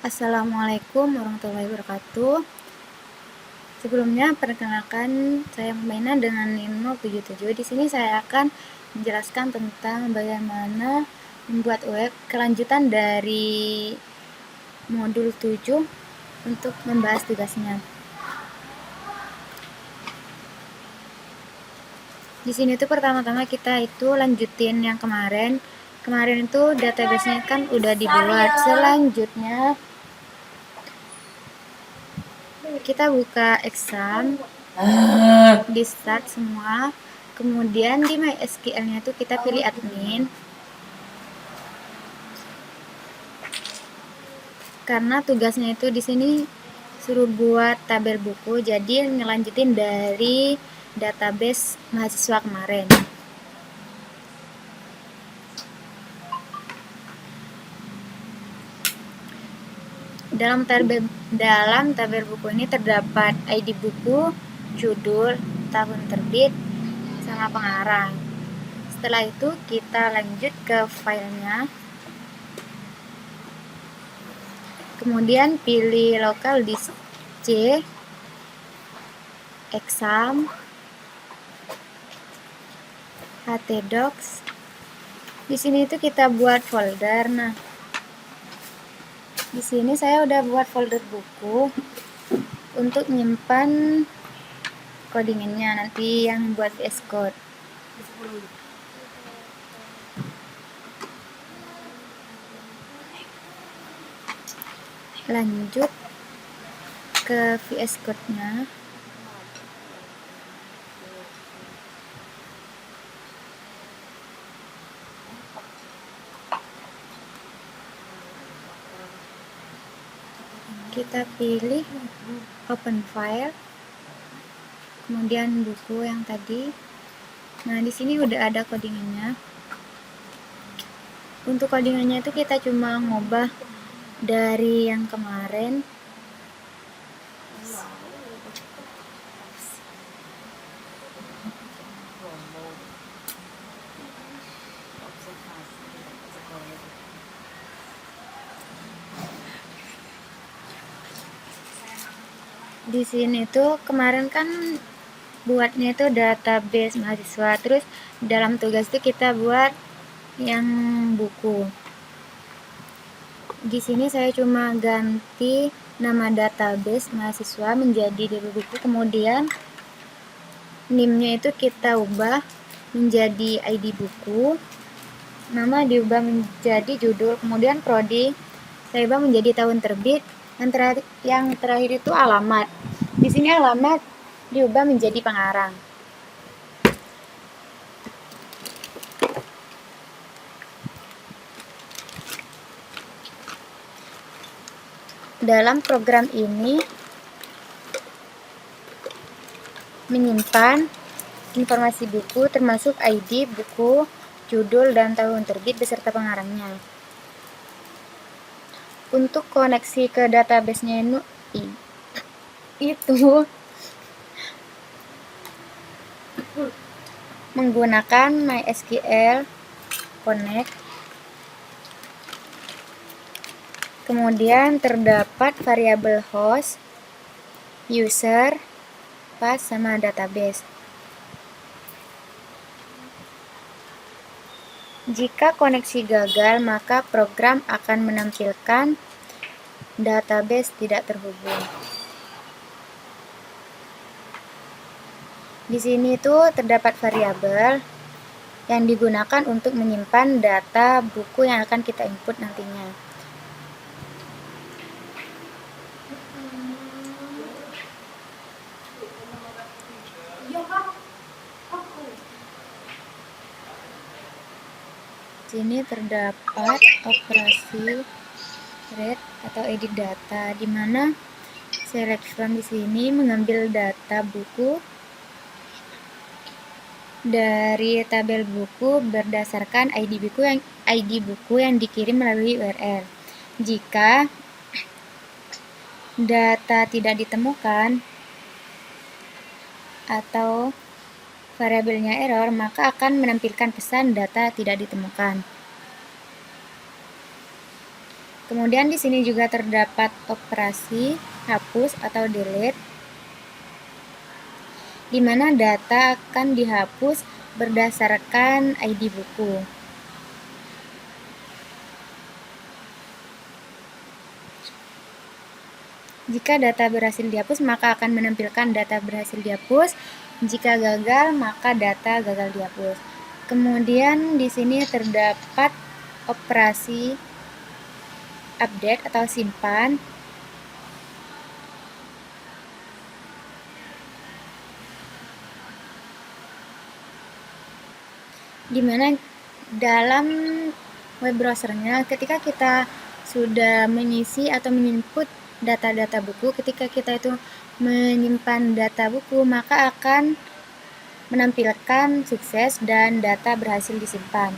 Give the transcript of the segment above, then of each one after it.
Assalamualaikum warahmatullahi wabarakatuh. Sebelumnya perkenalkan, saya Maina dengan NIM 077. Di sini saya akan menjelaskan tentang bagaimana membuat web kelanjutan dari modul 7 untuk membahas tugasnya. Di sini tuh pertama-tama kita itu lanjutin yang kemarin. Kemarin itu database-nya kan udah dibuat. Selanjutnya kita buka exam, di start semua, kemudian di MySQL-nya tuh kita pilih admin, karena tugasnya itu di sini suruh buat tabel buku, jadi ngelanjutin dari database mahasiswa kemarin. Dalam tabel buku ini terdapat ID buku, judul, tahun terbit, sama pengarang. Setelah itu kita lanjut ke filenya. Kemudian pilih local disk C, exam, htdocs. Di sini itu kita buat folder. Nah, di sini saya udah buat folder buku untuk menyimpan codingannya nanti yang buat VS Code. Lanjut ke VS Code-nya. Kita pilih open file, kemudian buku yang tadi. Nah, di sini udah ada codingannya. Untuk codingannya itu kita cuma ngubah dari yang kemarin. Di sini tuh kemarin kan buatnya itu database mahasiswa, terus dalam tugas itu kita buat yang buku. Di sini saya cuma ganti nama database mahasiswa menjadi DB buku, kemudian NIM-nya itu kita ubah menjadi ID buku, nama diubah menjadi judul, kemudian prodi saya ubah menjadi tahun terbit, yang terakhir itu alamat. Di sini alamat diubah menjadi pengarang. Dalam program ini menyimpan informasi buku termasuk ID buku, judul, dan tahun terbit beserta pengarangnya. Untuk koneksi ke database-nya itu menggunakan MySQL Connect. Kemudian terdapat variabel host, user, path, sama database. Jika koneksi gagal, maka program akan menampilkan database tidak terhubung. Di sini tuh terdapat variabel yang digunakan untuk menyimpan data buku yang akan kita input nantinya. Di sini terdapat operasi read atau edit data, di mana select from di sini mengambil data buku dari tabel buku berdasarkan ID buku yang dikirim melalui URL. Jika data tidak ditemukan atau variabelnya error, maka akan menampilkan pesan data tidak ditemukan. Kemudian di sini juga terdapat operasi hapus atau delete, di mana data akan dihapus berdasarkan ID buku. Jika data berhasil dihapus, maka akan menampilkan data berhasil dihapus. Jika gagal, maka data gagal dihapus. Kemudian di sini terdapat operasi update atau simpan, di mana dalam web browsernya ketika kita sudah mengisi atau menginput data-data buku, ketika kita itu menyimpan data buku, maka akan menampilkan sukses dan data berhasil disimpan.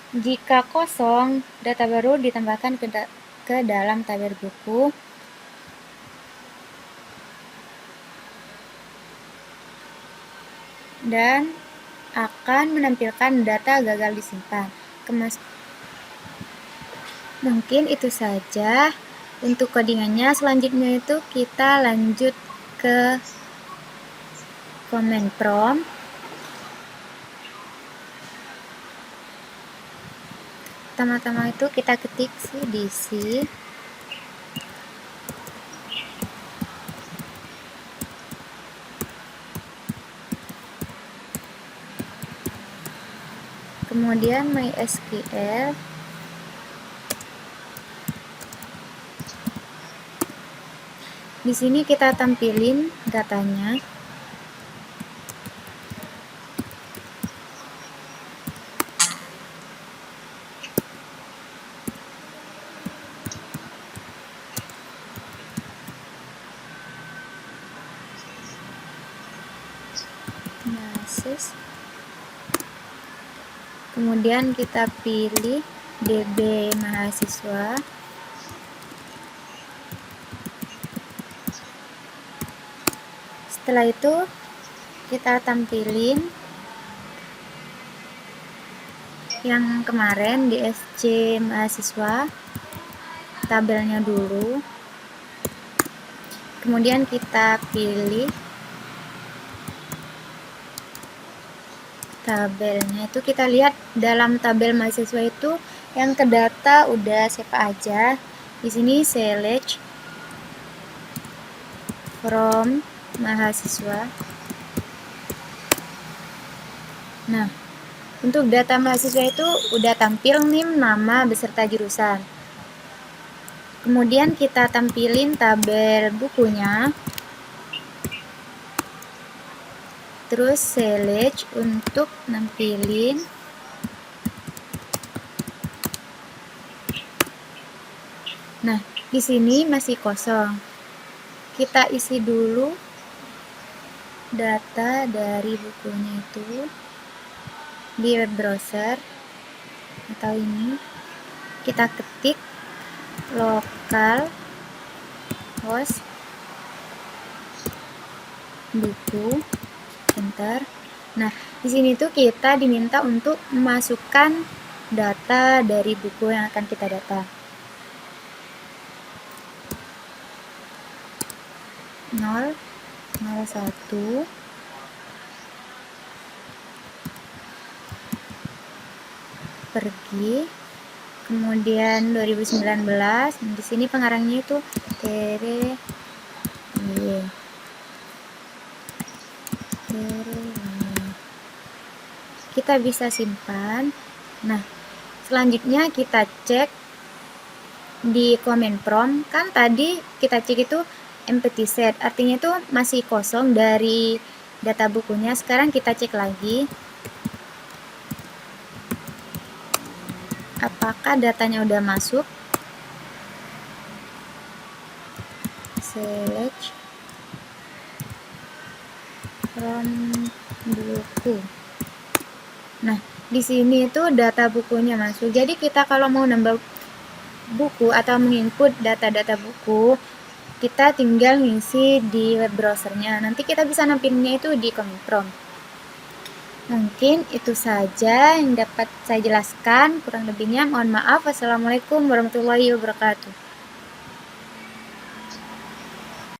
Jika kosong, data baru ditambahkan ke dalam tabel buku. Dan akan menampilkan data gagal disimpan. Mungkin itu saja untuk codingannya. Selanjutnya itu kita lanjut ke command prompt. Pertama-tama itu kita ketik cdc kemudian MySQL, di sini kita tampilin datanya. Kemudian kita pilih DB mahasiswa. Setelah itu kita tampilin yang kemarin di SC mahasiswa, tabelnya dulu. Kemudian kita pilih tabelnya, itu kita lihat dalam tabel mahasiswa itu yang ke data udah siapa aja. Di sini select from mahasiswa. Nah, untuk data mahasiswa itu udah tampil NIM, nama, beserta jurusan. Kemudian kita tampilin tabel bukunya. Terus select untuk nampilin nah, di sini masih kosong. Kita isi dulu data dari bukunya itu di web browser atau ini. Kita ketik local host buku, enter. Nah, di sini tuh kita diminta untuk memasukkan data dari buku yang akan kita data. 0, 01, pergi, kemudian 2019. Di sini pengarangnya itu Tere. Kita bisa simpan. Nah, selanjutnya kita cek di command prompt. Kan tadi kita cek itu empty set, artinya itu masih kosong dari data bukunya. Sekarang kita cek lagi apakah datanya udah masuk. Select from buku. Nah, di sini itu data bukunya masuk. Jadi kita kalau mau nambah buku atau menginput data-data buku, kita tinggal ngisi di web browsernya. Nanti kita bisa nampilinnya itu di command prompt. Mungkin itu saja yang dapat saya jelaskan, kurang lebihnya mohon maaf. Wassalamualaikum warahmatullahi wabarakatuh.